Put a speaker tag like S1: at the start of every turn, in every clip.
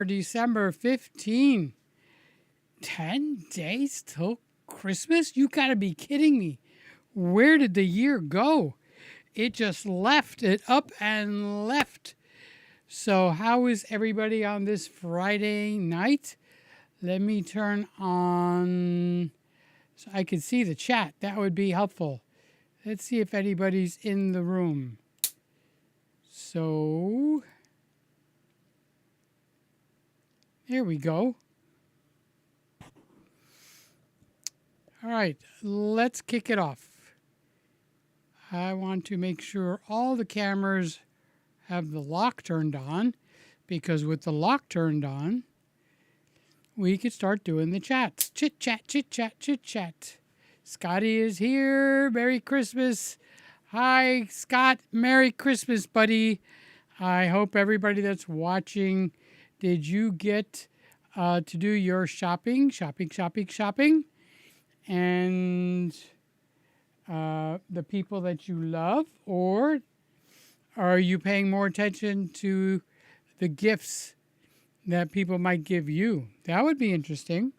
S1: December 15. 10 days till Christmas? You gotta be kidding me. Where did the year go? It just left it up and left. So, how is everybody on this Friday night? Let me turn on so I can see the chat. That would be helpful. Let's see if anybody's in the room. So, there we go. All right, let's kick it off. I want to make sure all the cameras have the lock turned on, because with the lock turned on, we could start doing the chats. Chit chat, chit chat, chit chat. Scotty is here. Merry Christmas. Hi, Scott. Merry Christmas, buddy. I hope everybody that's watching, did you get to do your shopping? And the people that you love? Or are you paying more attention to the gifts that people might give you? That would be interesting.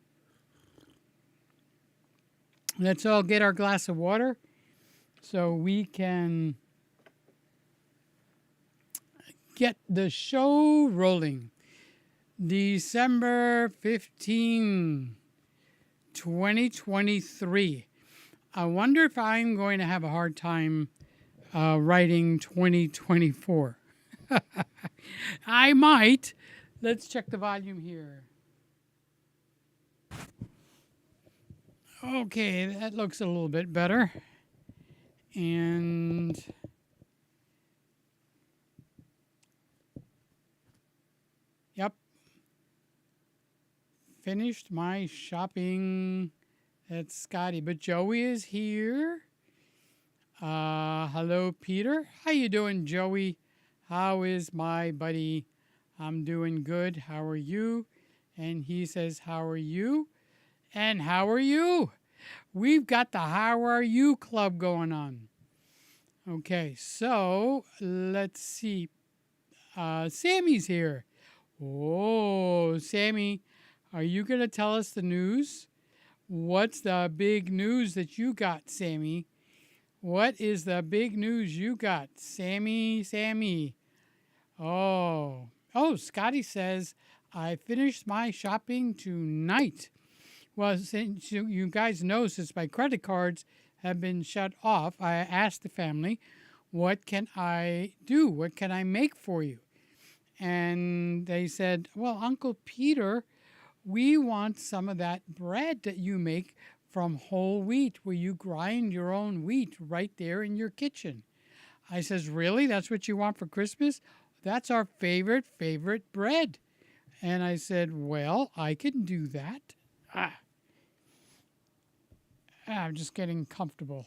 S1: Let's all get our glass of water so we can get the show rolling. December 15, 2023. I wonder if I'm going to have a hard time writing 2024. I might. Let's check the volume here. Okay, that looks a little bit better. And yep, finished my shopping. That's Scotty, but Joey is here. Hello, Peter. How you doing, Joey? How is my buddy? I'm doing good. How are you? And he says, how are you? And how are you? We've got the How Are You Club going on. Okay, so let's see. Sammy's here. Oh, Sammy, are you going to tell us the news? What's the big news that you got, Sammy? What is the big news you got, Sammy? Oh, Scotty says, I finished my shopping tonight. Well, since you guys know, since my credit cards have been shut off, I asked the family, what can I do? What can I make for you? And they said, well, Uncle Peter, we want some of that bread that you make from whole wheat, where you grind your own wheat right there in your kitchen. I says, really? That's what you want for Christmas? That's our favorite bread. And I said, well, I can do that. I'm just getting comfortable.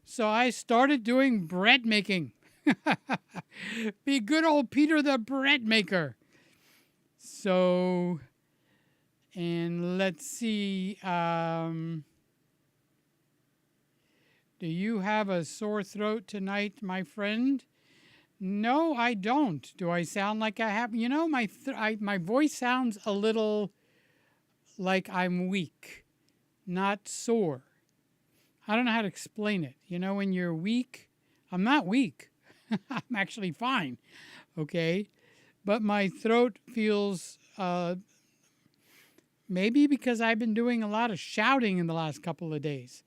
S1: So I started doing bread making. Be good old Peter the bread maker. So, and let's see. Do you have a sore throat tonight, my friend? No, I don't. Do I sound like I have? You know, my voice sounds a little like I'm weak, not sore. I don't know how to explain it. You know, when you're weak, I'm not weak. I'm actually fine, okay? But my throat feels, maybe because I've been doing a lot of shouting in the last couple of days.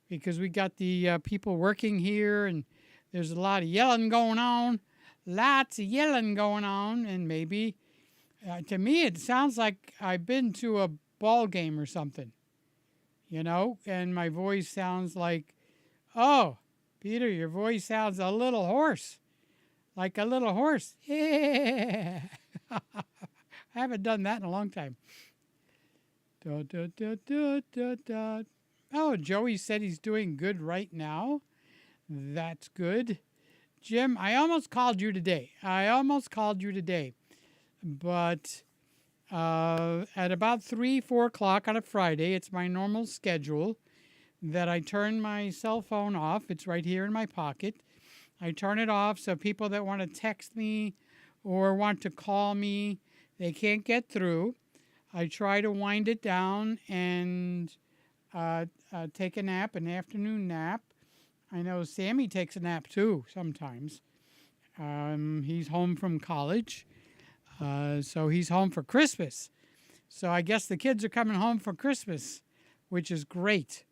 S1: Because we got the people working here, and there's a lot of yelling going on. Lots of yelling going on, and maybe, to me, it sounds like I've been to a ball game or something. You know, and my voice sounds like, oh, Peter, your voice sounds a little hoarse, like a little horse. Yeah. I haven't done that in a long time. Da, da, da, da, da, da. Oh, Joey said he's doing good right now. That's good. Jim, I almost called you today. But at about 3, 4 o'clock on a Friday, it's my normal schedule that I turn my cell phone off. It's right here in my pocket. I turn it off so people that want to text me or want to call me, They can't get through. I try to wind it down and take a nap, an afternoon nap. I know Sammy takes a nap too sometimes. He's home from college, so he's home for Christmas. So I guess the kids are coming home for Christmas, which is great.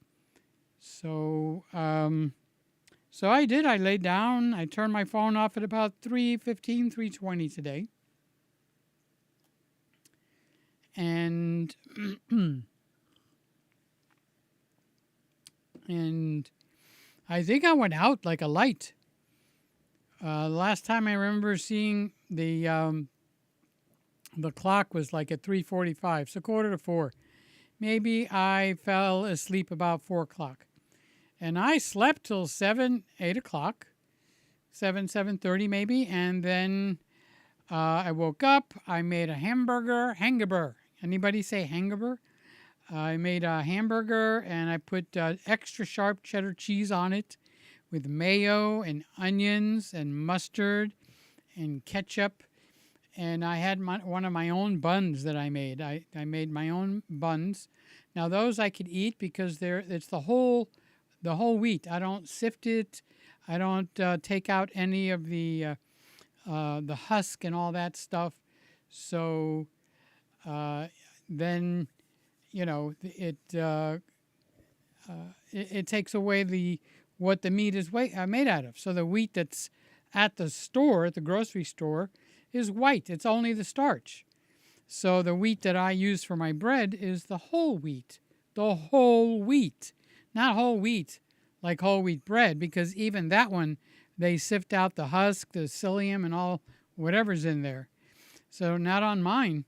S1: So, so I did. I laid down. I turned my phone off at about 3:15, 3:20 today. And and I think I went out like a light. Last time I remember seeing the clock was like at 3:45, so 3:45. Maybe I fell asleep about 4 o'clock. And I slept till 7, 8 o'clock, 7:30 maybe. And then I woke up. I made a hamburger. Anybody say hamburger? I made a hamburger and I put extra sharp cheddar cheese on it with mayo and onions and mustard and ketchup. And I had one of my own buns that I made. I made my own buns. Now those I could eat because it's the whole wheat. I don't sift it. I don't take out any of the husk and all that stuff. So then, you know, it takes away what the meat is made out of. So the wheat that's at the store, at the grocery store, is white. It's only the starch. So the wheat that I use for my bread is the whole wheat. The whole wheat. Not whole wheat like whole wheat bread, because even that one, they sift out the husk, the psyllium, and all whatever's in there. So not on mine.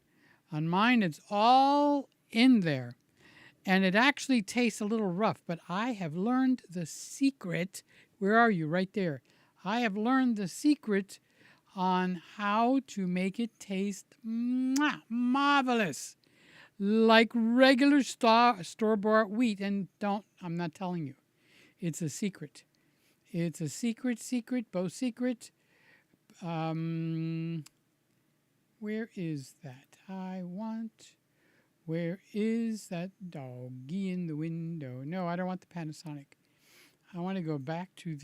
S1: On mine, it's all in there. And it actually tastes a little rough, but I have learned the secret. Where are you? Right there. I have learned the secret on how to make it taste marvelous, like regular store-bought wheat. And I'm not telling you. It's a secret. It's a secret, both secret. Where is that? Where is that doggy in the window? No, I don't want the Panasonic. I want to go back to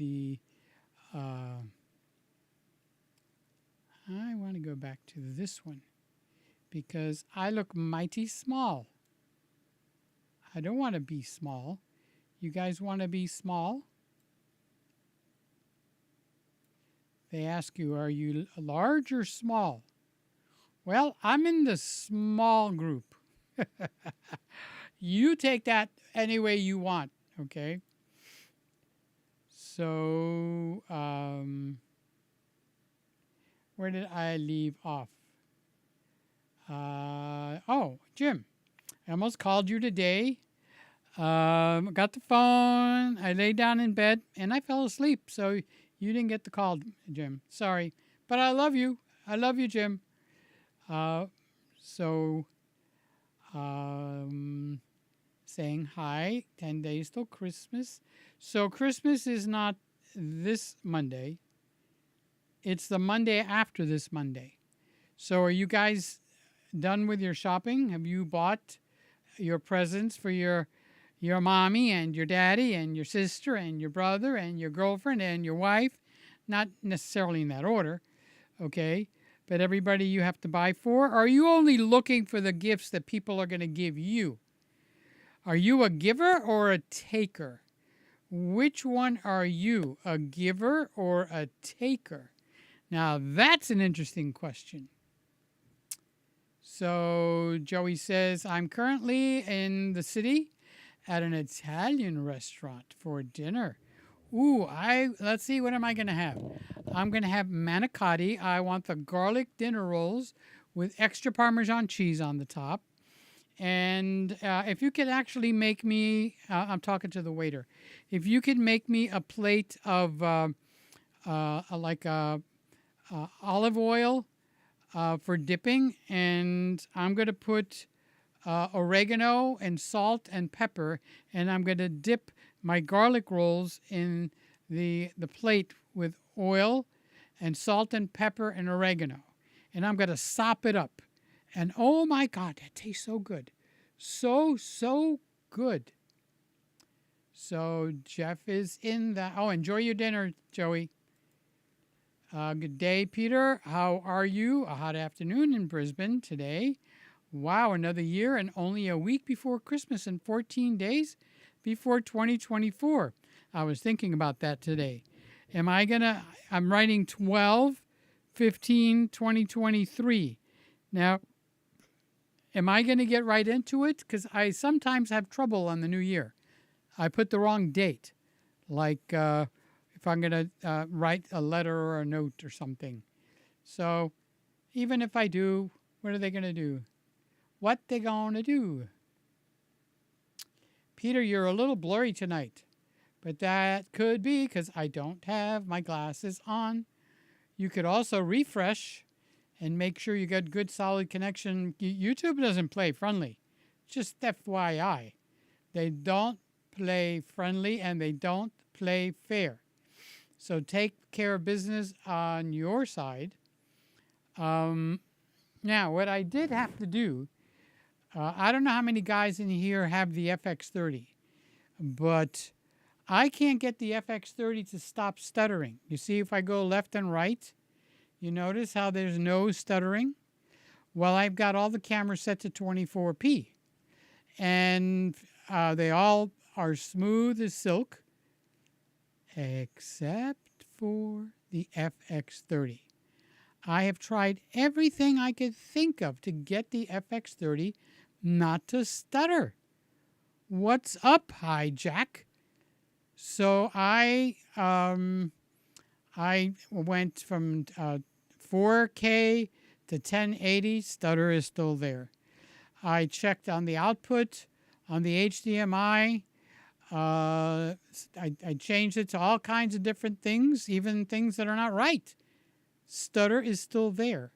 S1: this one because I look mighty small. I don't want to be small. You guys want to be small? They ask you, are you large or small? Well, I'm in the small group. You take that any way you want, okay? So, where did I leave off? Jim, I almost called you today. Got the phone. I laid down in bed and I fell asleep. So you didn't get the call, Jim. Sorry, but I love you. I love you, Jim. Saying hi. 10 days till Christmas. So Christmas is not this Monday. It's the Monday after this Monday. So are you guys done with your shopping? Have you bought your presents for your mommy and your daddy and your sister and your brother and your girlfriend and your wife? Not necessarily in that order, okay? But everybody you have to buy for? Or are you only looking for the gifts that people are going to give you? Are you a giver or a taker? Which one are you, a giver or a taker? Now, that's an interesting question. So Joey says, I'm currently in the city at an Italian restaurant for dinner. Ooh, let's see, what am I going to have? I'm going to have manicotti. I want the garlic dinner rolls with extra Parmesan cheese on the top. And if you could actually make me, I'm talking to the waiter, if you could make me a plate of olive oil for dipping, and I'm going to put oregano and salt and pepper, and I'm going to dip my garlic rolls in the plate with oil and salt and pepper and oregano. And I'm going to sop it up. And oh my God, that tastes so good. So good. So Jeff is in the. Oh, enjoy your dinner, Joey. Good day, Peter. How are you? A hot afternoon in Brisbane today. Wow, another year and only a week before Christmas and 14 days before 2024. I was thinking about that today. I'm writing 12/15/2023. Now, am I going to get right into it? Because I sometimes have trouble on the new year. I put the wrong date, like if I'm going to write a letter or a note or something. So even if I do, what are they going to do? What they going to do? Peter, you're a little blurry tonight, but that could be because I don't have my glasses on. You could also refresh and make sure you get good solid connection. YouTube doesn't play friendly, just FYI. They don't play friendly and they don't play fair. So take care of business on your side. Now, what I did have to do, I don't know how many guys in here have the FX30, but I can't get the FX30 to stop stuttering. You see, if I go left and right, you notice how there's no stuttering? Well, I've got all the cameras set to 24p, and they all are smooth as silk, except for the FX30. I have tried everything I could think of to get the FX30 not to stutter. What's up, Hijack? So I went from 4K to 1080. Stutter is still there. I checked on the output on the HDMI. I changed it to all kinds of different things, even things that are not right. Stutter is still there.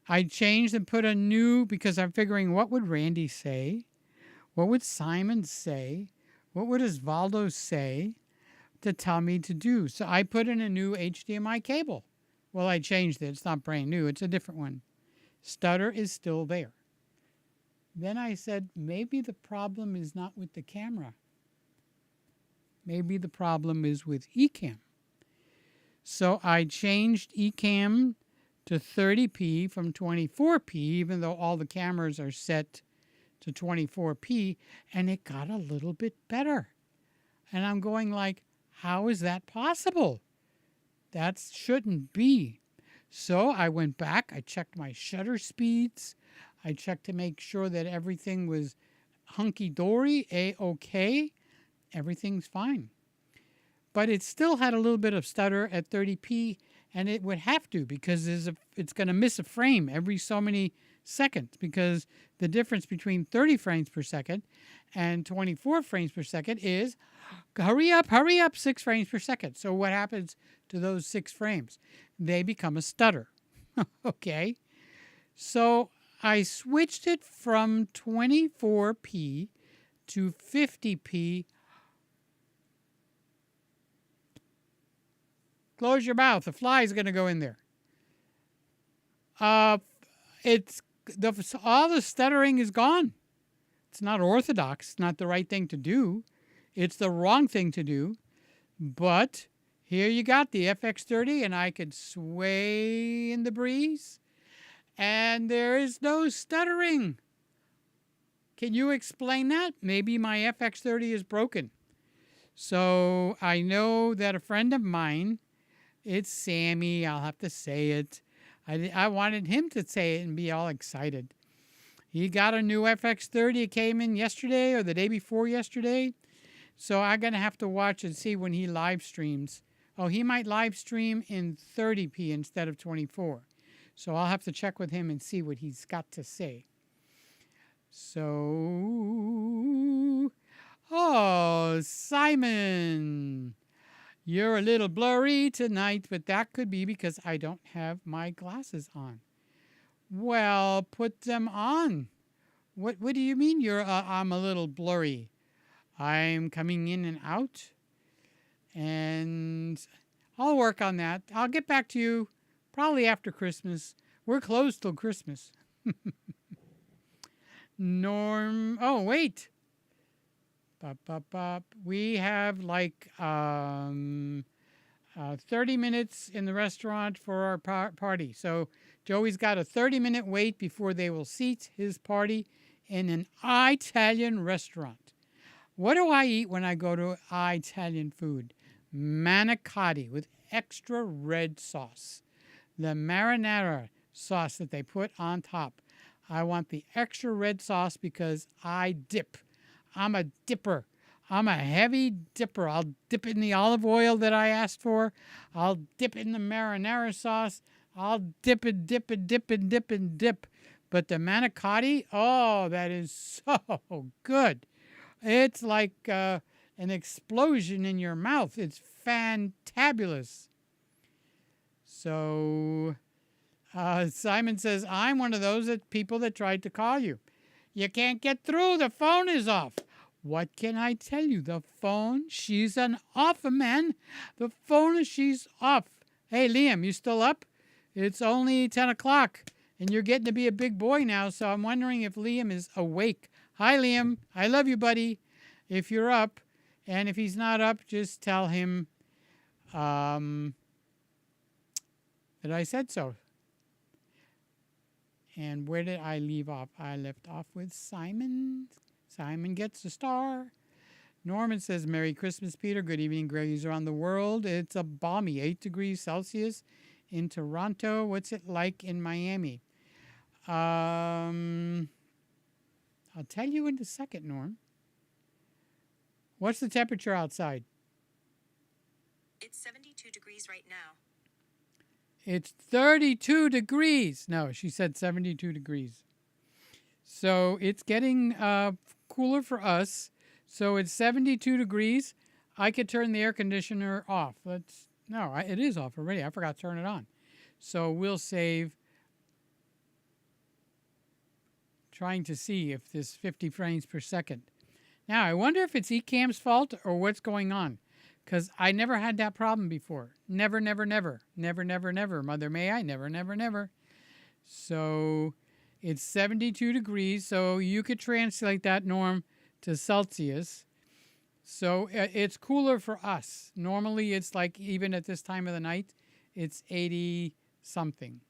S1: I changed and put a new, because I'm figuring, what would Randy say? What would Simon say? What would Osvaldo say to tell me to do? So I put in a new HDMI cable. Well, I changed it. It's not brand new. It's a different one. Stutter is still there. Then I said, maybe the problem is not with the camera. Maybe the problem is with Ecamm. So I changed Ecamm to 30p from 24p, even though all the cameras are set to 24p, and it got a little bit better. And I'm going like, how is that possible? That shouldn't be. So I went back, I checked my shutter speeds, I checked to make sure that everything was hunky-dory, A-OK. Everything's fine. But it still had a little bit of stutter at 30p, and it would have to, because it's going to miss a frame every so many seconds, because the difference between 30 frames per second and 24 frames per second is, hurry up, 6 frames per second. So what happens to those 6 frames? They become a stutter. Okay? So I switched it from 24p to 50p. Close your mouth. The fly's going to go in there. All the stuttering is gone. It's not orthodox. It's not the right thing to do. It's the wrong thing to do. But here you got the FX30, and I could sway in the breeze, and there is no stuttering. Can you explain that? Maybe my FX30 is broken. So I know that a friend of mine, it's Sammy, I'll have to say it. I wanted him to say it and be all excited. He got a new FX30. It came in yesterday or the day before yesterday. So I'm going to have to watch and see when he live streams. Oh, he might live stream in 30p instead of 24. So I'll have to check with him and see what he's got to say. So, oh, Simon, you're a little blurry tonight, but that could be because I don't have my glasses on. Well, put them on. What do you mean I'm a little blurry? I'm coming in and out, and I'll work on that. I'll get back to you probably after Christmas. We're closed till Christmas. Norm. Oh, wait. Bop, bop, bop. We have like 30 minutes in the restaurant for our party. So Joey's got a 30-minute wait before they will seat his party in an Italian restaurant. What do I eat when I go to Italian food? Manicotti with extra red sauce. The marinara sauce that they put on top. I want the extra red sauce because I dip. I'm a dipper. I'm a heavy dipper. I'll dip it in the olive oil that I asked for. I'll dip it in the marinara sauce. I'll dip it, dip it, dip it, dip and dip. But the manicotti, oh, that is so good. It's like an explosion in your mouth. It's fantabulous. So Simon says, I'm one of those people that tried to call you. You can't get through. The phone is off. What can I tell you? The phone, she's an off, man. The phone, she's off. Hey, Liam, you still up? It's only 10 o'clock, and you're getting to be a big boy now, so I'm wondering if Liam is awake. Hi, Liam. I love you, buddy. If you're up, and if he's not up, just tell him that I said so. And where did I leave off? I left off with Simon. Simon gets a star. Norman says, Merry Christmas, Peter. Good evening, Greggies around the world. It's a balmy 8 degrees Celsius in Toronto. What's it like in Miami? I'll tell you in a second, Norm. What's the temperature outside?
S2: It's 72 degrees right now.
S1: It's 32 degrees. No, she said 72 degrees. So it's getting cooler for us. So it's 72 degrees. I could turn the air conditioner off. It is off already. I forgot to turn it on. So we'll save trying to see if this 50 frames per second. Now, I wonder if it's Ecamm's fault or what's going on. Because I never had that problem before. Never, never, never. Never, never, never. Mother, may I? Never, never, never. So it's 72 degrees. So you could translate that, Norm, to Celsius. So it's cooler for us. Normally it's like, even at this time of the night, it's 80 something.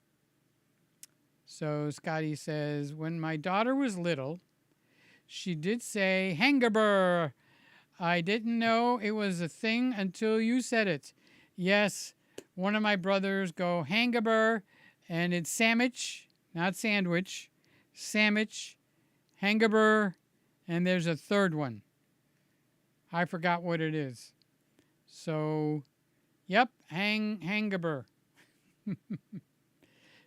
S1: So Scotty says, when my daughter was little, she did say, Hangaber. I didn't know it was a thing until you said it. Yes, one of my brothers go Hangaber, and it's sandwich, not sandwich, sandwich, Hangaber, and there's a third one. I forgot what it is. So, yep, Hangaber.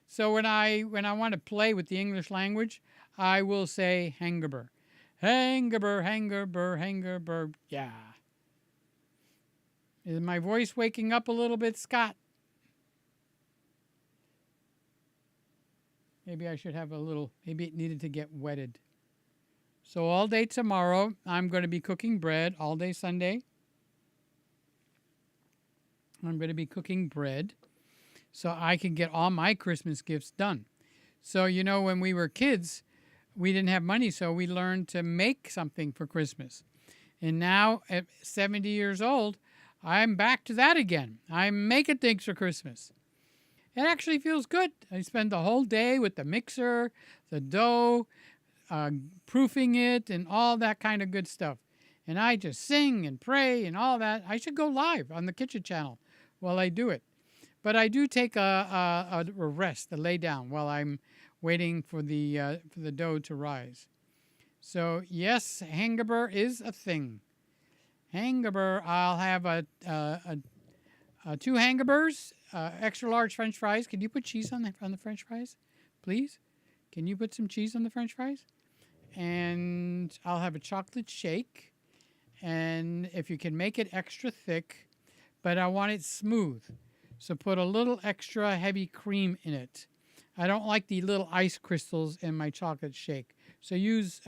S1: So when I want to play with the English language, I will say Hangaber. Hangaber, Hangaber, Hangaber, yeah. Is my voice waking up a little bit, Scott? Maybe I should have maybe it needed to get wetted. So all day tomorrow, I'm going to be cooking bread. All day Sunday, I'm going to be cooking bread so I can get all my Christmas gifts done. So, when we were kids, we didn't have money, so we learned to make something for Christmas. And now, at 70 years old, I'm back to that again. I'm making things for Christmas. It actually feels good. I spend the whole day with the mixer, the dough, proofing it, and all that kind of good stuff. And I just sing and pray and all that. I should go live on the kitchen channel while I do it. But I do take a rest, a lay down, while I'm waiting for the dough to rise. So yes, Hangaber is a thing. Hangaber, I'll have two Hangabers, extra large French fries. Can you put cheese on the French fries, please? Can you put some cheese on the French fries? And I'll have a chocolate shake. And if you can make it extra thick, but I want it smooth, so put a little extra heavy cream in it. I don't like the little ice crystals in my chocolate shake. So use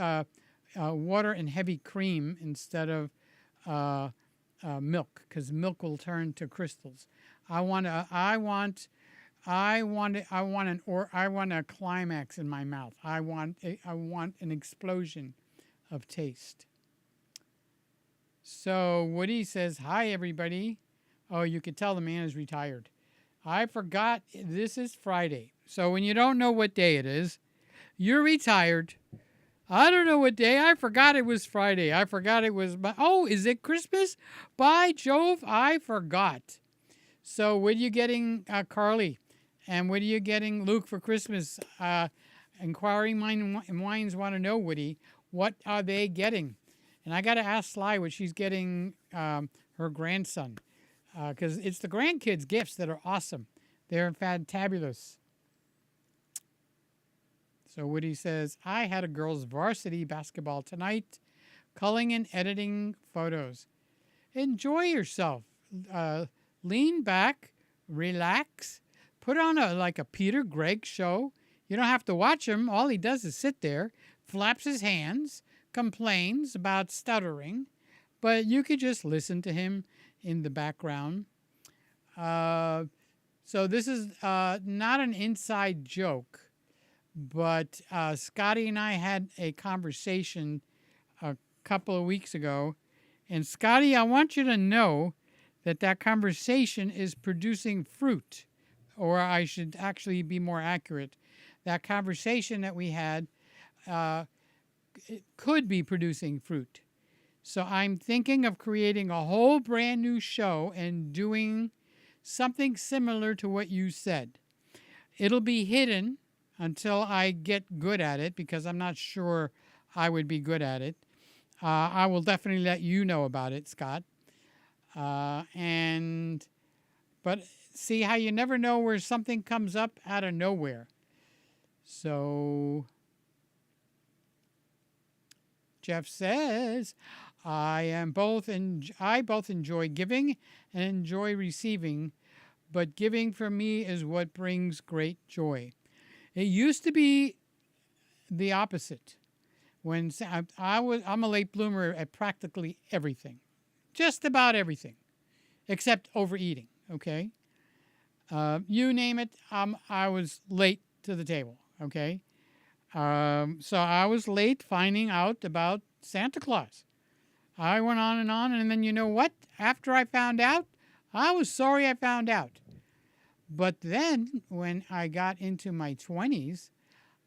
S1: water and heavy cream instead of milk, because milk will turn to crystals. I want I want a climax in my mouth. I want an explosion of taste. So Woody says, "Hi everybody." Oh, you could tell the man is retired. I forgot this is Friday. So when you don't know what day it is, you're retired. I don't know what day. I forgot it was Friday. I forgot it was oh, is it Christmas? By Jove, I forgot. So what are you getting, Carly? And what are you getting, Luke, for Christmas? Inquiring Minds want to know, Woody, what are they getting? And I got to ask Sly what she's getting her grandson. Because it's the grandkids' gifts that are awesome. They're fantabulous. So Woody says, I had a girls' varsity basketball tonight, culling and editing photos. Enjoy yourself. Lean back, relax, put on a Peter Gregg show. You don't have to watch him. All he does is sit there, flaps his hands, complains about stuttering, but you could just listen to him in the background. So this is not an inside joke, but Scotty and I had a conversation a couple of weeks ago. And Scotty, I want you to know that conversation is producing fruit, or I should actually be more accurate. That conversation that we had it could be producing fruit. So I'm thinking of creating a whole brand new show and doing something similar to what you said. It'll be hidden until I get good at it, because I'm not sure I would be good at it. I will definitely let you know about it, Scott. But see how you never know where something comes up out of nowhere. So Jeff says, I both enjoy giving and enjoy receiving, but giving for me is what brings great joy. It used to be the opposite. When I'm a late bloomer at practically everything, just about everything, except overeating. Okay, you name it, I was late to the table. Okay, so I was late finding out about Santa Claus. I went on, and then you know what? After I found out, I was sorry I found out. But then when I got into my 20s,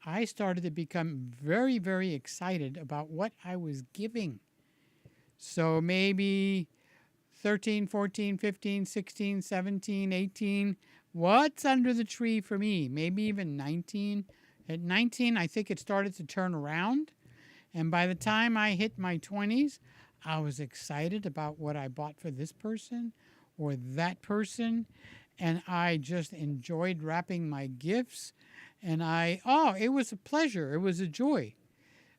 S1: I started to become very, very excited about what I was giving. So maybe 13, 14, 15, 16, 17, 18. What's under the tree for me? Maybe even 19. At 19, I think it started to turn around. And by the time I hit my 20s, I was excited about what I bought for this person or that person. And I just enjoyed wrapping my gifts. And it was a pleasure. It was a joy.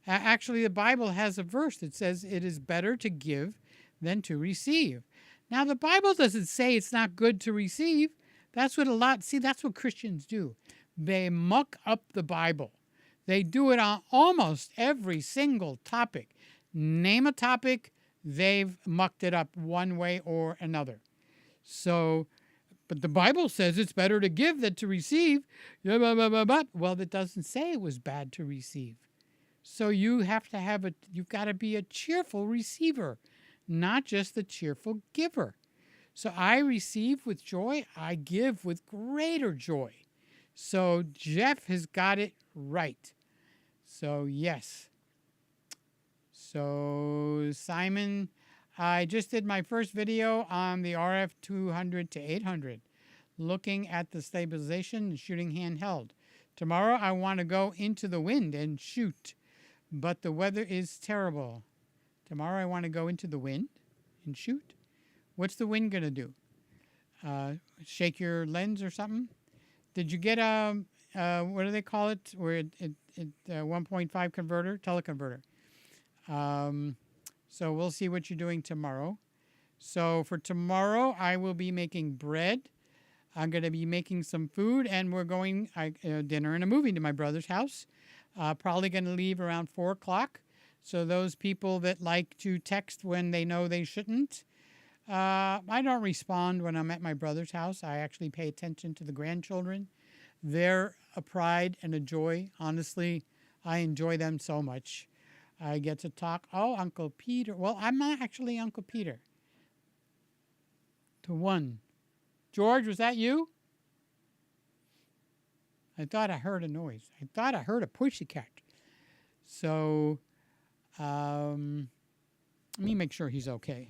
S1: Actually, the Bible has a verse that says it is better to give than to receive. Now, the Bible doesn't say it's not good to receive. That's what Christians do. They muck up the Bible. They do it on almost every single topic. Name a topic, they've mucked it up one way or another. So, but the Bible says it's better to give than to receive. Well, it doesn't say it was bad to receive. So you've got to be a cheerful receiver, not just a cheerful giver. So I receive with joy, I give with greater joy. So Jeff has got it right. So yes. So Simon, I just did my first video on the RF 200 to 800, looking at the stabilization and shooting handheld. Tomorrow I want to go into the wind and shoot, but the weather is terrible. Tomorrow I want to go into the wind and shoot. What's the wind going to do? Shake your lens or something? Did you get what do they call it? Where it 1.5 converter, teleconverter. So we'll see what you're doing tomorrow. So for tomorrow, I will be making bread. I'm going to be making some food, and we're going dinner and a movie to my brother's house. Probably going to leave around 4 o'clock. So those people that like to text when they know they shouldn't, I don't respond when I'm at my brother's house. I actually pay attention to the grandchildren. They're a pride and a joy. Honestly, I enjoy them so much. I get to talk. Oh, Uncle Peter. Well, I'm not actually Uncle Peter. To one. George, was that you? I thought I heard a noise. I thought I heard a pussycat. So, let me make sure he's okay.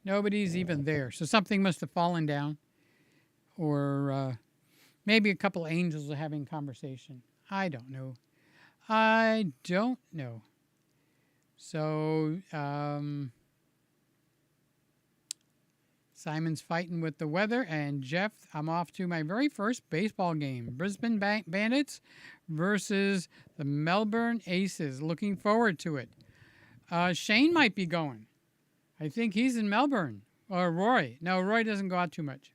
S1: Nobody's even there. So something must have fallen down. Or maybe a couple angels are having conversation. I don't know. I don't know. So Simon's fighting with the weather. And Jeff, I'm off to my very first baseball game. Brisbane Bandits versus the Melbourne Aces. Looking forward to it. Shane might be going. I think he's in Melbourne. Or Roy. No, Roy doesn't go out too much.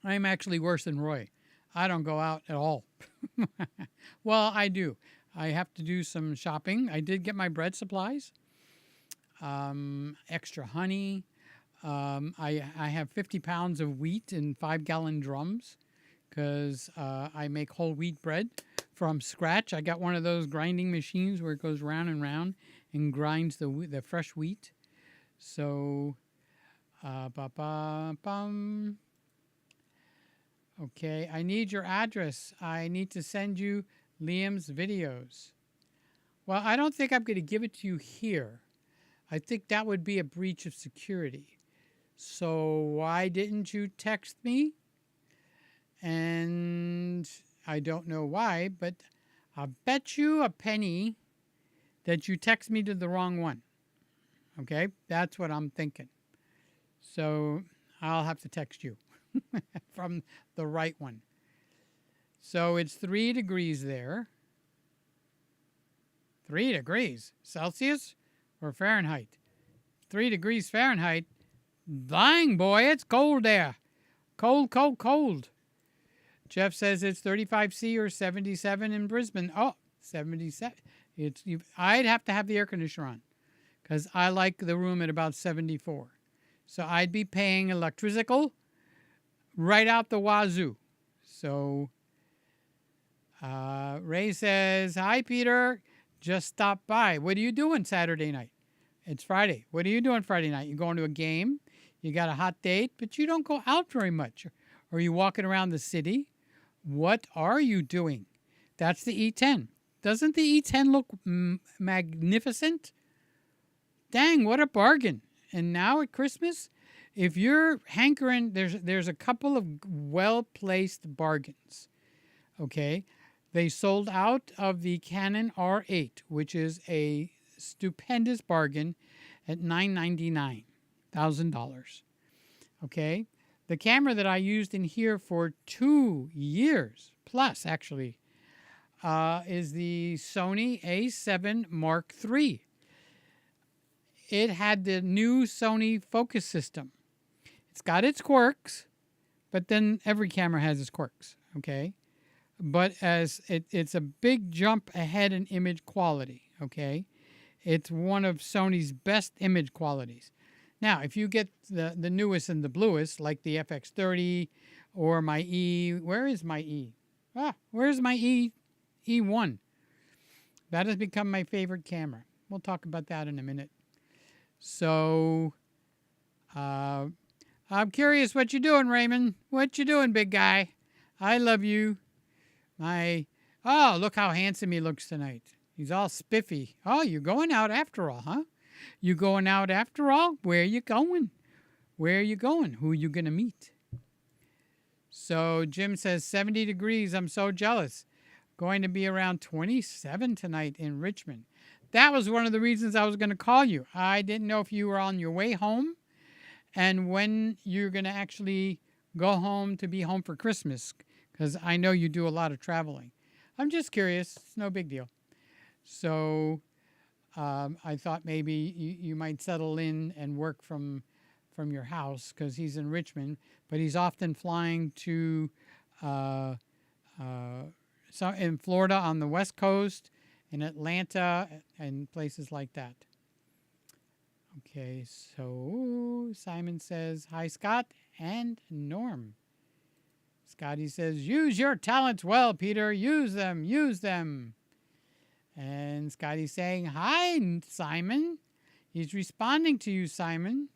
S1: I'm actually worse than Roy. I don't go out at all. Well, I do. I have to do some shopping. I did get my bread supplies. Extra honey. I have 50 pounds of wheat in 5-gallon drums because I make whole wheat bread from scratch. I got one of those grinding machines where it goes round and round and grinds the fresh wheat. So, okay, I need your address. I need to send you Liam's videos. Well, I don't think I'm going to give it to you here. I think that would be a breach of security. So why didn't you text me? And I don't know why, but I'll bet you a penny that you text me to the wrong one. Okay, that's what I'm thinking. So I'll have to text you from the right one. So it's 3 degrees there. 3 degrees Celsius or Fahrenheit? 3 degrees Fahrenheit. Dang, boy, it's cold there. Cold, cold, cold. Jeff says it's 35C or 77 in Brisbane. Oh, 77. I'd have to have the air conditioner on because I like the room at about 74. So I'd be paying electrical right out the wazoo. So Ray says, hi, Peter. Just stop by. What are you doing Saturday night? It's Friday. What are you doing Friday night? You going to a game? You got a hot date, but you don't go out very much. Or are you walking around the city? What are you doing? That's the E10. Doesn't the E10 look magnificent? Dang, what a bargain. And now at Christmas, if you're hankering, there's a couple of well-placed bargains. Okay? They sold out of the Canon R8, which is a stupendous bargain at $999,000. Okay? The camera that I used in here for 2 years plus, actually, is the Sony A7 Mark III. It had the new Sony focus system. It's got its quirks, but then every camera has its quirks, okay? But as it's a big jump ahead in image quality, okay? It's one of Sony's best image qualities. Now, if you get the newest and the bluest, like the FX30 or my where is my where's my E1? That has become my favorite camera. We'll talk about that in a minute. So, I'm curious what you're doing, Raymond. What you doing, big guy? I love you. Oh, look how handsome he looks tonight. He's all spiffy. Oh, you're going out after all, huh? You going out after all? Where you going? Where you going? Who you going to meet? So Jim says 70 degrees. I'm so jealous. Going to be around 27 tonight in Richmond. That was one of the reasons I was going to call you. I didn't know if you were on your way home and when you're going to actually go home to be home for Christmas, because I know you do a lot of traveling. I'm just curious. It's no big deal. So I thought maybe you might settle in and work from your house because he's in Richmond, but he's often flying to uh, so in Florida on the West Coast, in Atlanta, and places like that. Okay, so Simon says, hi, Scott and Norm. Scotty says, use your talents well, Peter. Use them, use them. And Scotty's saying, hi, Simon. He's responding to you, Simon.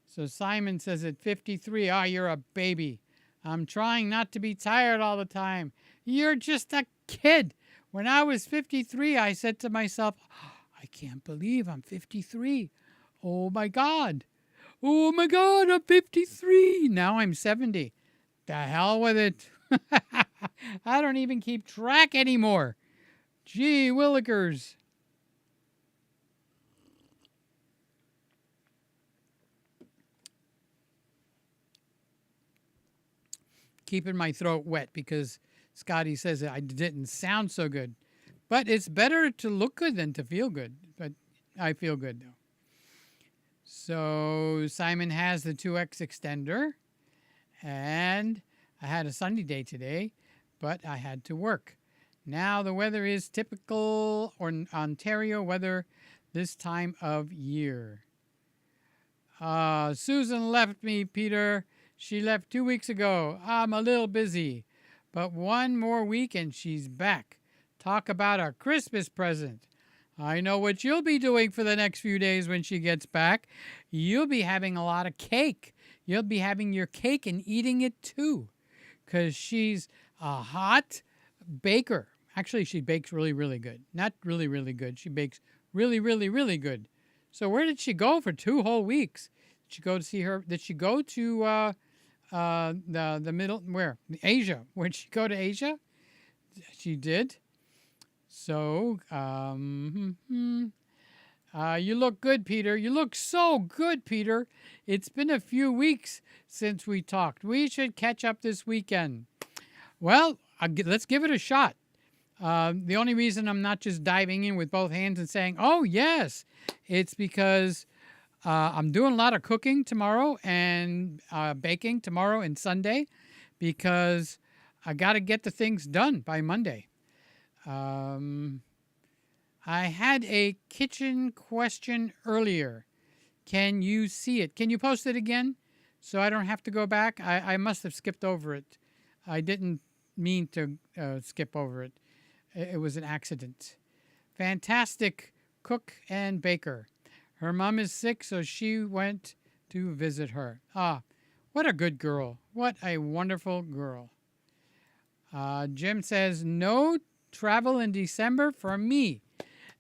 S1: So Simon says at 53, you're a baby. I'm trying not to be tired all the time. You're just a kid. When I was 53, I said to myself, I can't believe I'm 53. Oh my God. Oh my God, I'm 53. Now I'm 70. The hell with it. I don't even keep track anymore. Gee willikers. Keeping my throat wet because Scotty says I didn't sound so good. But it's better to look good than to feel good. But I feel good though. So Simon has the 2X extender. And I had a sunny day today, but I had to work. Now the weather is typical Ontario weather this time of year. Susan left me, Peter. She left 2 weeks ago. I'm a little busy, but one more week and she's back. Talk about a Christmas present. I know what you'll be doing for the next few days when she gets back. You'll be having a lot of cake. You'll be having your cake and eating it too, because she's a hot baker. Actually, she bakes really, really good. Not really, really good. She bakes really, really, really good. So where did she go for 2 whole weeks? Did she go to see her? Did she go to the middle? Where? Asia. Where did she go to Asia? She did. So, you look good, Peter. You look so good, Peter. It's been a few weeks since we talked. We should catch up this weekend. Well, let's give it a shot. The only reason I'm not just diving in with both hands and saying, oh, yes, it's because I'm doing a lot of cooking tomorrow and baking tomorrow and Sunday because I got to get the things done by Monday. I had a kitchen question earlier. Can you see it? Can you post it again so I don't have to go back? I must have skipped over it. I didn't mean to skip over it. It was an accident. Fantastic cook and baker. Her mom is sick, so she went to visit her. What a good girl. What a wonderful girl. Jim says, no travel in December for me.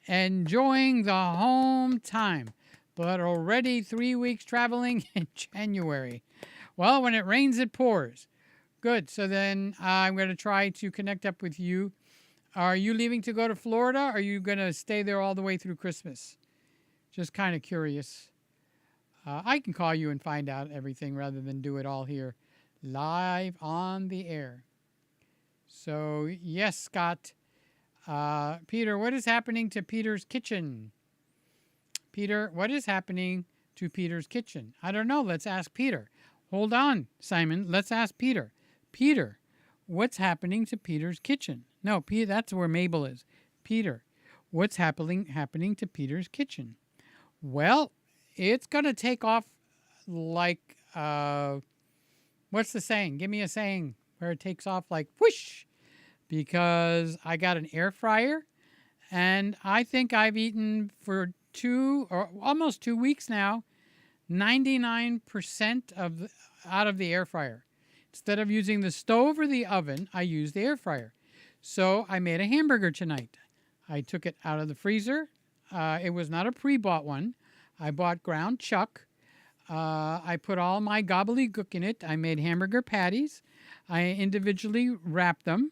S1: Enjoying the home time, but already 3 weeks traveling in January. Well, when it rains, it pours. Good. So then I'm going to try to connect up with you. Are you leaving to go to Florida? Or are you going to stay there all the way through Christmas? Just kind of curious. I can call you and find out everything rather than do it all here live on the air. So, yes, Scott. Peter, what is happening to Peter's Kitchen? Peter, what is happening to Peter's Kitchen? I don't know. Let's ask Peter. Hold on, Simon. Let's ask Peter. Peter, what's happening to Peter's Kitchen? No, Peter, that's where Mabel is. Peter, what's happening to Peter's Kitchen? Well, it's going to take off like, what's the saying? Give me a saying where it takes off like whoosh. Because I got an air fryer, and I think I've eaten for almost 2 weeks now, 99% out of the air fryer. Instead of using the stove or the oven, I used the air fryer. So I made a hamburger tonight. I took it out of the freezer. It was not a pre-bought one. I bought ground chuck. I put all my gobbledygook in it. I made hamburger patties. I individually wrapped them.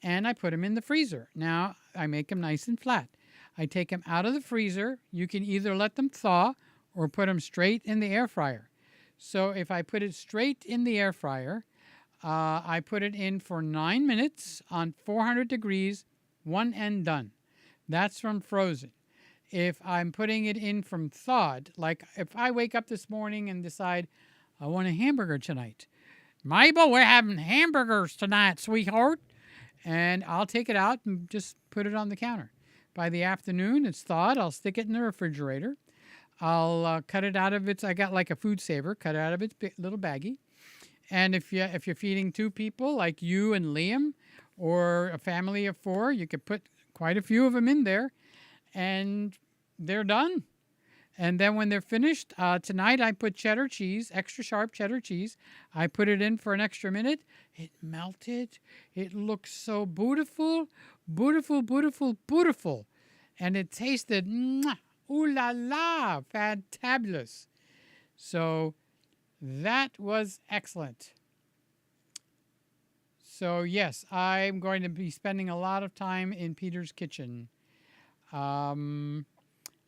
S1: And I put them in the freezer. Now, I make them nice and flat. I take them out of the freezer. You can either let them thaw or put them straight in the air fryer. So if I put it straight in the air fryer, I put it in for 9 minutes on 400 degrees, one end done. That's from frozen. if I'm putting it in from thawed, like if I wake up this morning and decide I want a hamburger tonight, Mabel, we're having hamburgers tonight, sweetheart. And I'll take it out and just put it on the counter. By the afternoon, it's thawed. I'll stick it in the refrigerator. I'll cut it out of its, I got like a food saver, cut it out of its little baggie. And if you're feeding 2 people like you and Liam, or a family of 4, you could put quite a few of them in there, and they're done. And then when they're finished, tonight I put cheddar cheese, extra sharp cheddar cheese. I put it in for an extra minute. It melted. It looked so beautiful, beautiful, beautiful, beautiful. And it tasted, mwah, ooh la la, fantabulous. So that was excellent. So yes, I'm going to be spending a lot of time in Peter's kitchen.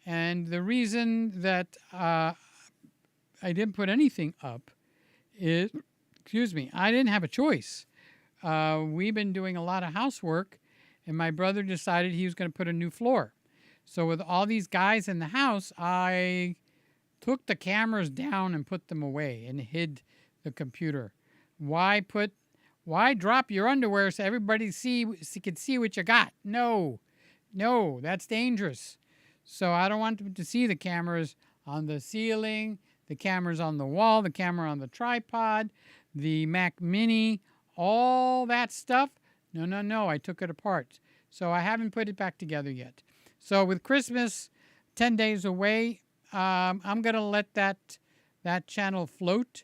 S1: And the reason that I didn't put anything up is, I didn't have a choice. We've been doing a lot of housework, and my brother decided he was going to put a new floor. So with all these guys in the house, I took the cameras down and put them away and hid the computer. Why drop your underwear so everybody can see what you got? No, that's dangerous. So I don't want them to see the cameras on the ceiling, the cameras on the wall, the camera on the tripod, the Mac Mini, all that stuff. No, I took it apart. So I haven't put it back together yet. So with Christmas 10 days away, I'm going to let that channel float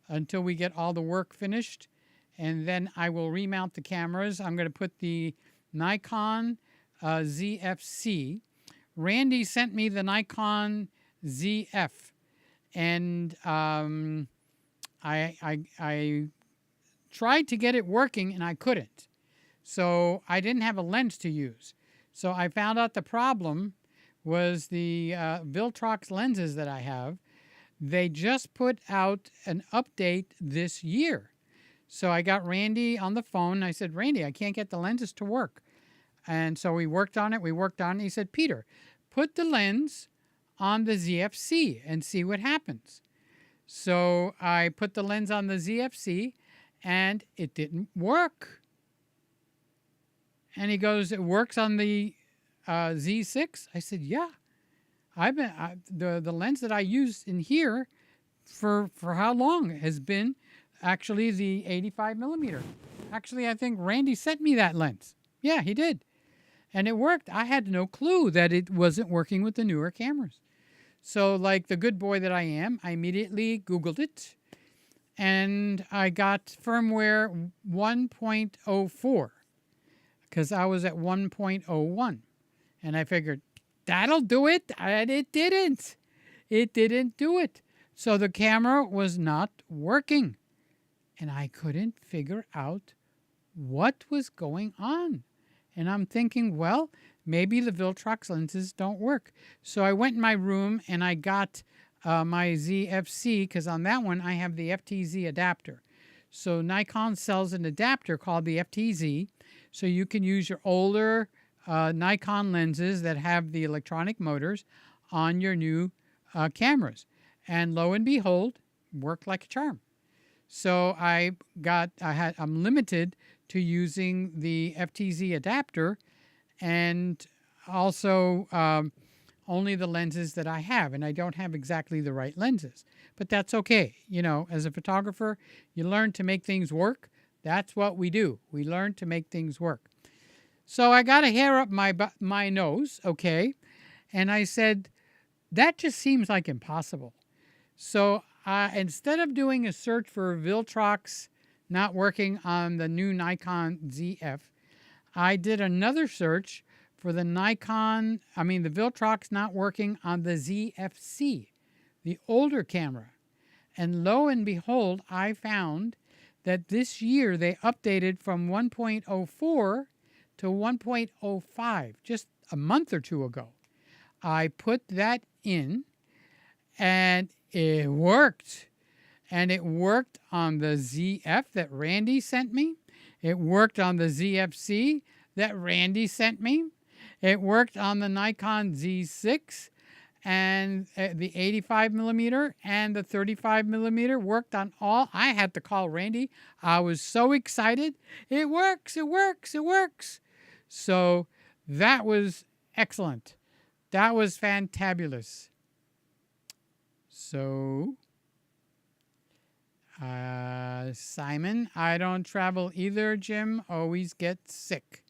S1: until we get all the work finished. And then I will remount the cameras. I'm going to put the Nikon ZFC. Randy sent me the Nikon ZF, and I tried to get it working, and I couldn't. So I didn't have a lens to use. So I found out the problem was the Viltrox lenses that I have. They just put out an update this year. So I got Randy on the phone, and I said, Randy, I can't get the lenses to work. And so we worked on it. He said, Peter, put the lens on the ZFC and see what happens. So I put the lens on the ZFC, and it didn't work. And he goes, it works on the Z6? I said, yeah. The lens that I used in here for how long has been actually the 85 millimeter. Actually, I think Randy sent me that lens. Yeah, he did. And it worked. I had no clue that it wasn't working with the newer cameras. So like the good boy that I am, I immediately Googled it. And I got firmware 1.04 because I was at 1.01. And I figured, that'll do it. And it didn't. It didn't do it. So the camera was not working. And I couldn't figure out what was going on. And I'm thinking, well, maybe the Viltrox lenses don't work. So I went in my room and I got my ZFC, because on that one I have the FTZ adapter. So Nikon sells an adapter called the FTZ. So you can use your older Nikon lenses that have the electronic motors on your new cameras. And lo and behold, worked like a charm. So I'm limited to using the FTZ adapter, and also only the lenses that I have, and I don't have exactly the right lenses. But that's okay. You know, as a photographer, you learn to make things work. That's what we do. We learn to make things work. So I got a hair up my nose, okay, and I said, that just seems like impossible. So instead of doing a search for Viltrox not working on the new Nikon ZF, I did another search for the Viltrox not working on the ZFC, the older camera. And lo and behold, I found that this year they updated from 1.04 to 1.05, just a month or two ago. I put that in, and it worked. And it worked on the ZF that Randy sent me. It worked on the ZFC that Randy sent me. It worked on the Nikon Z6, and the 85 millimeter and the 35 millimeter worked on all. I had to call Randy. I was so excited. It works, it works, it works. So that was excellent. That was fantabulous. So, Simon, I don't travel either, Jim. Always get sick.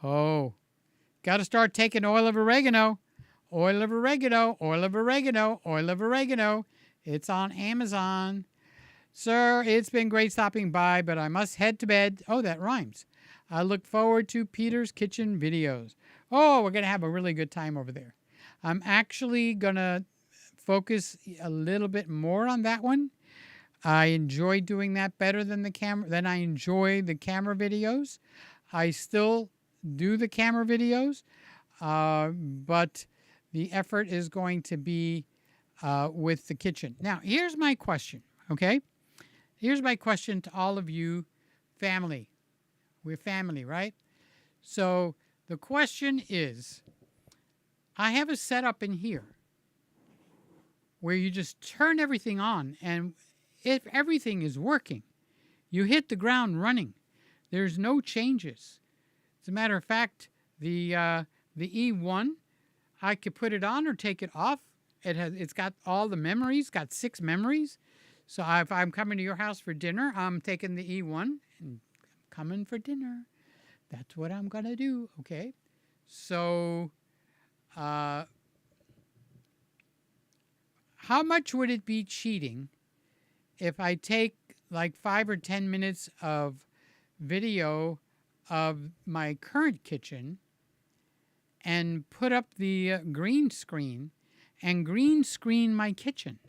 S1: Oh, got to start taking oil of oregano. Oil of oregano, oil of oregano, oil of oregano. It's on Amazon. Sir, it's been great stopping by, but I must head to bed. Oh, that rhymes. I look forward to Peter's Kitchen videos. Oh, we're going to have a really good time over there. I'm actually going to focus a little bit more on that one. I enjoy doing that better than I enjoy the camera videos. I still do the camera videos, but the effort is going to be with the kitchen. Now, here's my question, okay? Here's my question to all of you family. We're family, right? So the question is, I have a setup in here where you just turn everything on, and if everything is working, you hit the ground running. There's no changes. As a matter of fact, the E1, I could put it on or take it off. It's got all the memories, got 6 memories. So if I'm coming to your house for dinner, I'm taking the E1 and coming for dinner. That's what I'm going to do, okay? So how much would it be cheating if I take like 5 or 10 minutes of video of my current kitchen and put up the green screen and green screen my kitchen?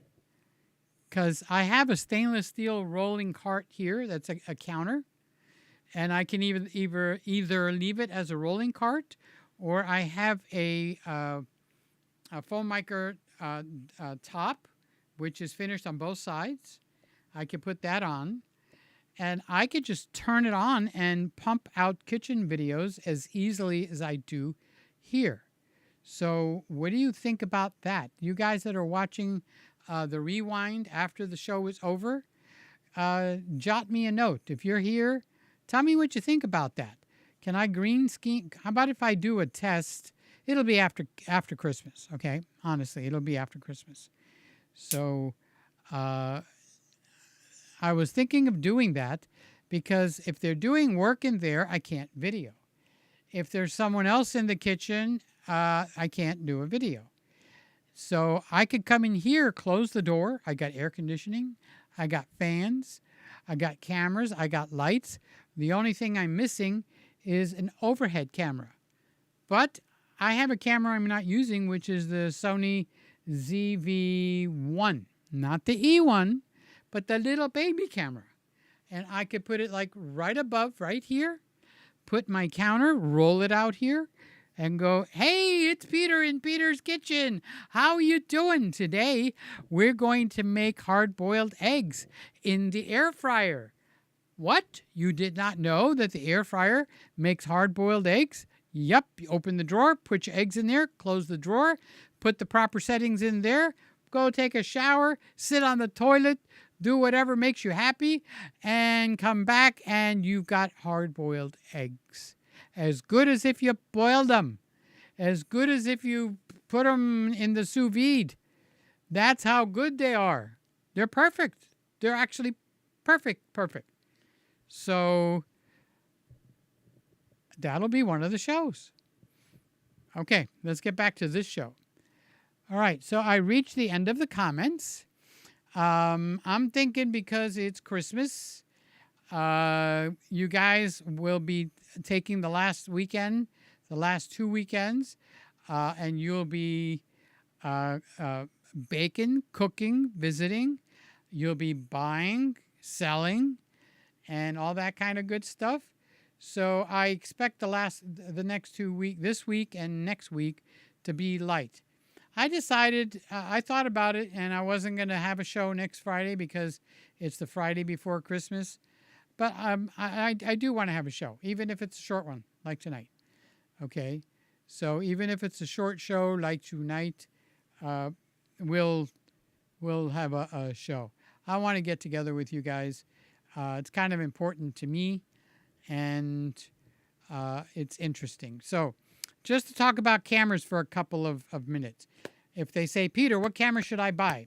S1: Because I have a stainless steel rolling cart here that's a counter, and I can either leave it as a rolling cart, or I have a foam mica top, which is finished on both sides. I could put that on, and I could just turn it on and pump out kitchen videos as easily as I do here. So what do you think about that? You guys that are watching the rewind after the show is over, jot me a note. If you're here, tell me what you think about that. Can I green screen? How about if I do a test? It'll be after Christmas, okay? Honestly, it'll be after Christmas. So I was thinking of doing that because if they're doing work in there, I can't video. If there's someone else in the kitchen, I can't do a video. So I could come in here, close the door. I got air conditioning. I got fans. I got cameras. I got lights. The only thing I'm missing is an overhead camera. But I have a camera I'm not using, which is the Sony ZV-E1. Not the E1, but the little baby camera. And I could put it like right above, right here. Put my counter, roll it out here, and go, hey, it's Peter in Peter's Kitchen. How you doing today? We're going to make hard-boiled eggs in the air fryer. What? You did not know that the air fryer makes hard-boiled eggs? Yep, you open the drawer, put your eggs in there, close the drawer, put the proper settings in there, go take a shower, sit on the toilet, do whatever makes you happy, and come back and you've got hard-boiled eggs. As good as if you boiled them. As good as if you put them in the sous vide. That's how good they are. They're perfect. They're actually perfect. So that'll be one of the shows. Okay, let's get back to this show. All right, so I reached the end of the comments. I'm thinking because it's Christmas, you guys will be taking the last weekend, the last 2 weekends, and you'll be baking, cooking, visiting. You'll be buying, selling, and all that kind of good stuff. So I expect the next 2 weeks, this week and next week, to be light. I decided, I thought about it, and I wasn't going to have a show next Friday because it's the Friday before Christmas. But I do want to have a show, even if it's a short one, like tonight. Okay? So even if it's a short show like tonight, uh, we'll have a show. I want to get together with you guys. It's kind of important to me, and it's interesting. So just to talk about cameras for a couple of minutes. If they say, Peter, what camera should I buy?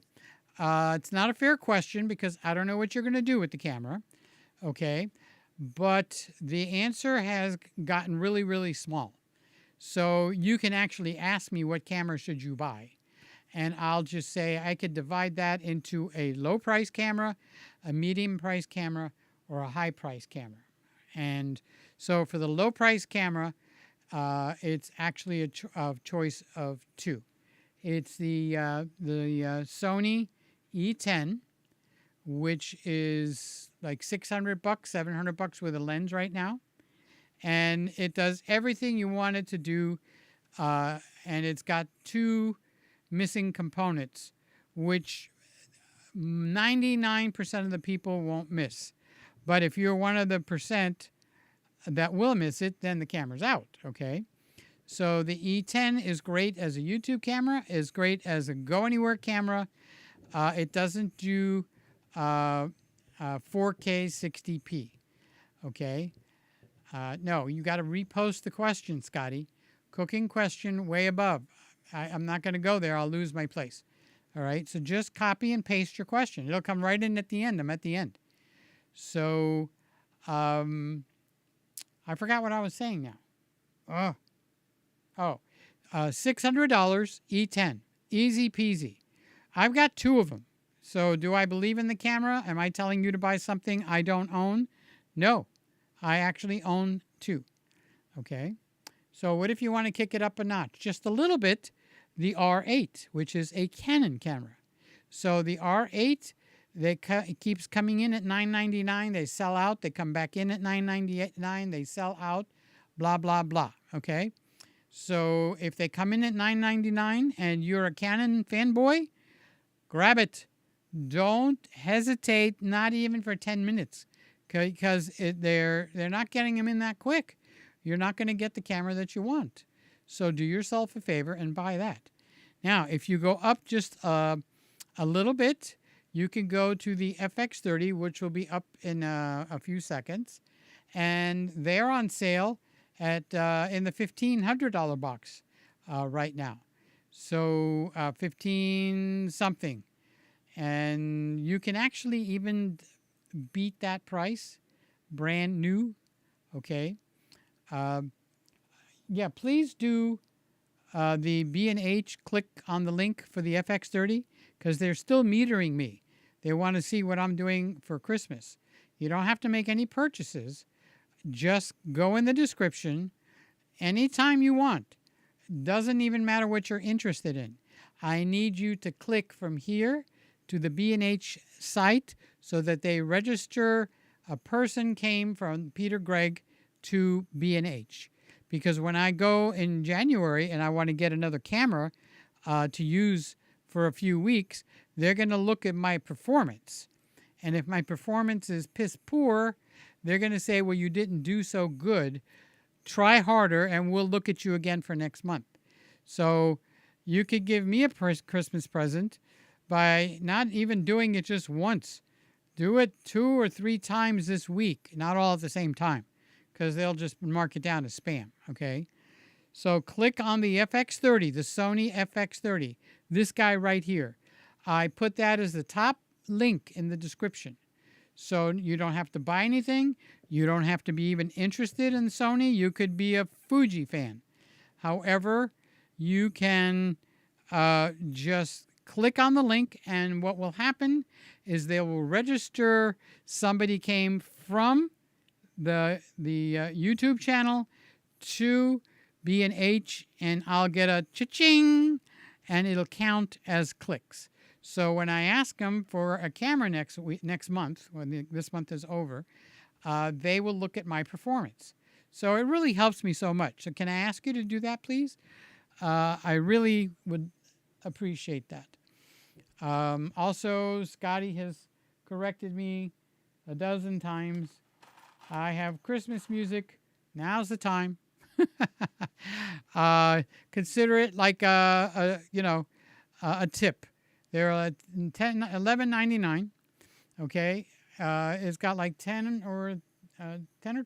S1: It's not a fair question because I don't know what you're going to do with the camera. Okay. But the answer has gotten really, really small. So you can actually ask me what camera should you buy. And I'll just say I could divide that into a low price camera, a medium price camera, or a high price camera. And so for the low price camera, it's actually a choice of two. It's the Sony E10, which is like $600, $700 with a lens right now. And it does everything you want it to do. And it's got two missing components, which 99% of the people won't miss. But if you're one of the percent that will miss it, then the camera's out, okay? So the E10 is great as a YouTube camera, is great as a go anywhere camera. It doesn't do 4K 60p, okay? No, you got to repost the question, Scotty. Cooking question way above. I'm not going to go there. I'll lose my place. All right, so just copy and paste your question. It'll come right in at the end. I'm at the end. So I forgot what I was saying now. $600 E10. Easy peasy. I've got two of them. So do I believe in the camera? Am I telling you to buy something I don't own? No. I actually own two. Okay. So what if you want to kick it up a notch? Just a little bit. The R8, which is a Canon camera. So the R8, it keeps coming in at $999. They sell out. They come back in at $999. They sell out. Blah, blah, blah. Okay. So if they come in at $999 and you're a Canon fanboy, grab it. Don't hesitate, not even for 10 minutes, because they're not getting them in that quick. You're not going to get the camera that you want. So do yourself a favor and buy that. Now, if you go up just a little bit, you can go to the FX30, which will be up in a few seconds. And they're on sale at in the $1,500 box right now. So 15 something. And you can actually even beat that price, brand new. Okay. Yeah, please do the B&H. Click on the link for the FX30 because they're still metering me. They want to see what I'm doing for Christmas. You don't have to make any purchases. Just go in the description anytime you want. Doesn't even matter what you're interested in. I need you to click from here to the B&H site so that they register a person came from Peter Gregg to B&H. Because when I go in January and I want to get another camera to use for a few weeks, they're going to look at my performance. And if my performance is piss poor, they're going to say, well, you didn't do so good. Try harder and we'll look at you again for next month. So you could give me a Christmas present by not even doing it just once. Do it 2 or 3 times this week, not all at the same time, because they'll just mark it down as spam, okay? So click on the FX30, the Sony FX30, this guy right here. I put that as the top link in the description. So you don't have to buy anything. You don't have to be even interested in Sony. You could be a Fuji fan. However, you can just click on the link, and what will happen is they will register somebody came from the YouTube channel to B&H, and I'll get a cha-ching, and it'll count as clicks. So when I ask them for a camera next month, when this month is over, they will look at my performance. So it really helps me so much. So can I ask you to do that, please? I really would appreciate that. Also, Scotty has corrected me a dozen times. I have Christmas music. Now's the time. Consider it like a tip. They're $11.99. Okay, it's got like 10 or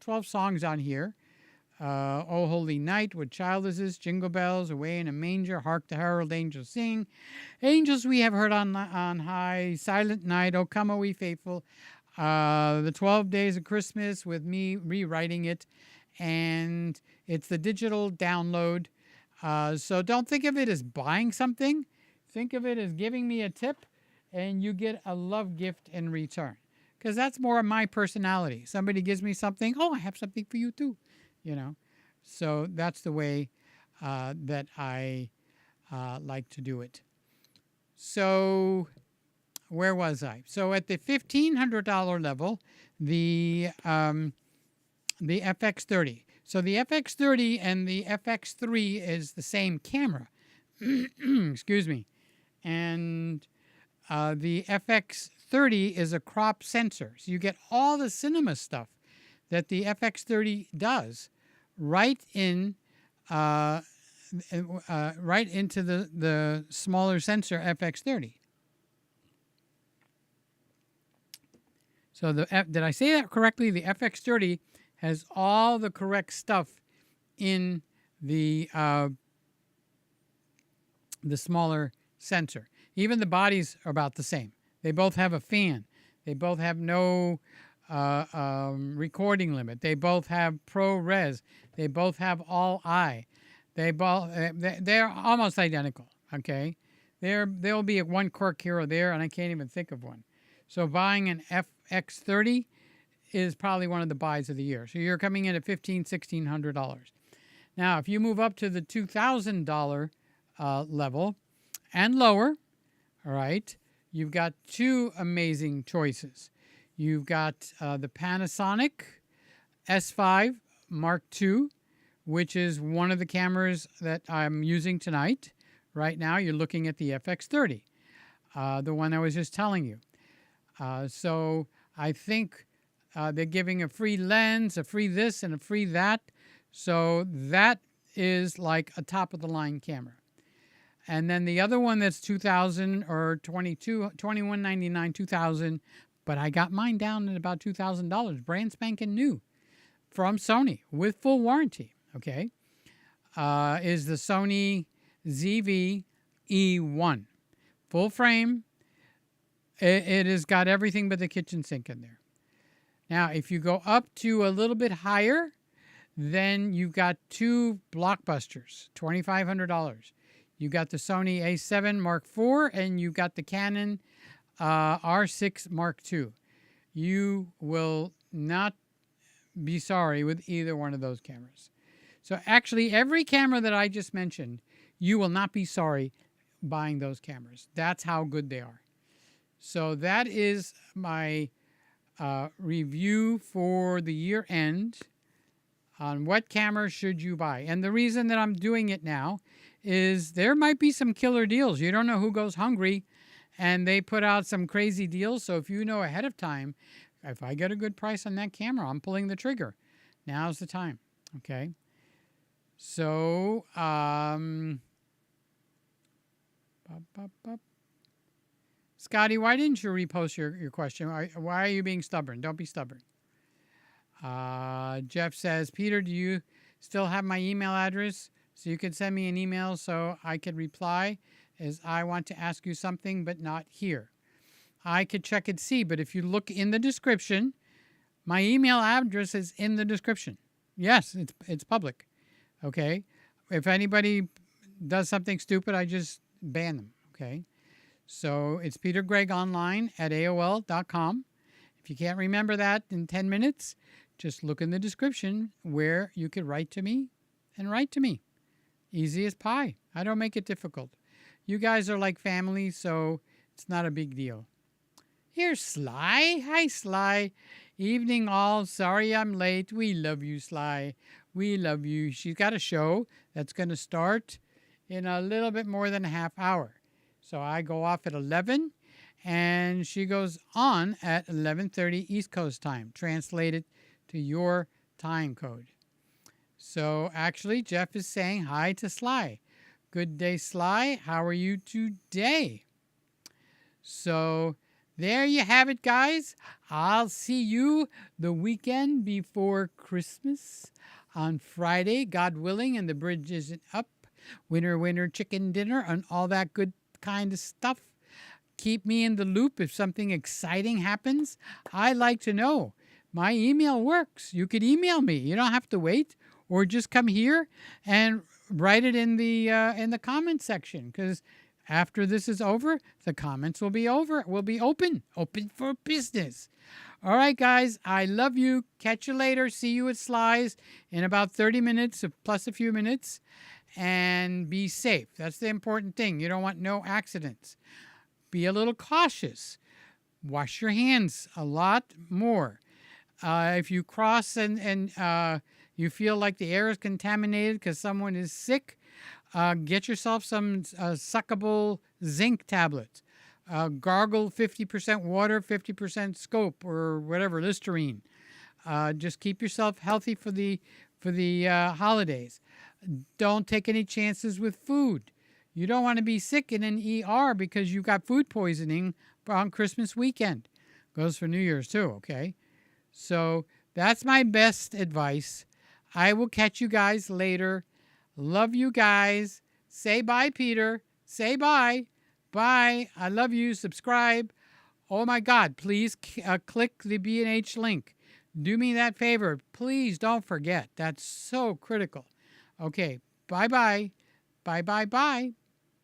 S1: 12 songs on here. Oh Holy Night, What Child Is This? Jingle Bells, Away in a Manger, Hark the Herald Angels Sing, Angels We Have Heard on High, Silent Night, O Come, O Ye Faithful, the 12 Days of Christmas with me rewriting it, and it's the digital download. So don't think of it as buying something. Think of it as giving me a tip, and you get a love gift in return. Because that's more of my personality. Somebody gives me something, oh, I have something for you too. So that's the way that I like to do it. So where was I? So at the $1,500 level, the FX30. So the FX30 and the FX3 is the same camera. Excuse me. And the FX30 is a crop sensor. So you get all the cinema stuff that the FX30 does right into the smaller sensor FX30. So did I say that correctly? The FX30 has all the correct stuff in the smaller sensor. Even the bodies are about the same. They both have a fan. They both have no recording limit. They both have ProRes. They both have all eye. They're almost identical. Okay, there'll be one quirk here or there, and I can't even think of one. So buying an FX30 is probably one of the buys of the year. So you're coming in at $1,600. Now, if you move up to the $2,000 level and lower, all right, you've got two amazing choices. You've got the Panasonic S5 Mark II, which is one of the cameras that I'm using tonight. Right now, you're looking at the FX30, the one I was just telling you. So I think they're giving a free lens, a free this, and a free that. So that is like a top-of-the-line camera. And then the other one that's $2,000 or $21.99, $2,000, but I got mine down at about $2,000, brand spanking new from Sony with full warranty, okay, is the Sony ZV-E1. Full frame. It has got everything but the kitchen sink in there. Now, if you go up to a little bit higher, then you've got two blockbusters, $2,500. You got the Sony A7 Mark IV, and you got the Canon R6 Mark II. You will not be sorry with either one of those cameras. So actually, every camera that I just mentioned, you will not be sorry buying those cameras. That's how good they are. So that is my review for the year end on what camera should you buy. And the reason that I'm doing it now is there might be some killer deals. You don't know who goes hungry, and they put out some crazy deals. So if you know ahead of time, if I get a good price on that camera, I'm pulling the trigger. Now's the time. Okay. So, Scotty, why didn't you repost your question? Why are you being stubborn? Don't be stubborn. Jeff says, Peter, do you still have my email address? So you could send me an email so I could reply, as I want to ask you something, but not here. I could check and see, but if you look in the description, my email address is in the description. Yes, it's public. Okay? If anybody does something stupid, I just ban them. Okay? So it's petergregonline@aol.com. If you can't remember that in 10 minutes, just look in the description where you could write to me and write to me. Easy as pie. I don't make it difficult. You guys are like family, so it's not a big deal. Here's Sly. Hi, Sly. Evening all. Sorry I'm late. We love you, Sly. We love you. She's got a show that's going to start in a little bit more than a half hour. So I go off at 11, and she goes on at 11:30 East Coast time, translated to your time code. So actually, Jeff is saying hi to Sly. Good day, Sly. How are you today? So there you have it, guys. I'll see you the weekend before Christmas on Friday, God willing, and the bridge isn't up. Winner, winner, chicken dinner, and all that good kind of stuff. Keep me in the loop if something exciting happens. I like to know. My email works. You could email me. You don't have to wait, or just come here and write it in the comment section. Because after this is over, the comments will be open for business. All right, guys. I love you. Catch you later. See you at Sly's in about 30 minutes, plus a few minutes, and be safe. That's the important thing. You don't want no accidents. Be a little cautious. Wash your hands a lot more. If you cross and you feel like the air is contaminated because someone is sick, get yourself some suckable zinc tablets. Gargle 50% water, 50% scope, or whatever, Listerine. Just keep yourself healthy for the holidays. Don't take any chances with food. You don't want to be sick in an ER because you got food poisoning on Christmas weekend. Goes for New Year's too, okay? So that's my best advice. I will catch you guys later. Love you guys. Say bye, Peter. Say bye. Bye. I love you. Subscribe. Oh my God, please click the B&H link. Do me that favor. Please don't forget. That's so critical. Okay, bye-bye. Bye-bye-bye.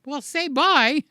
S1: Well, say bye.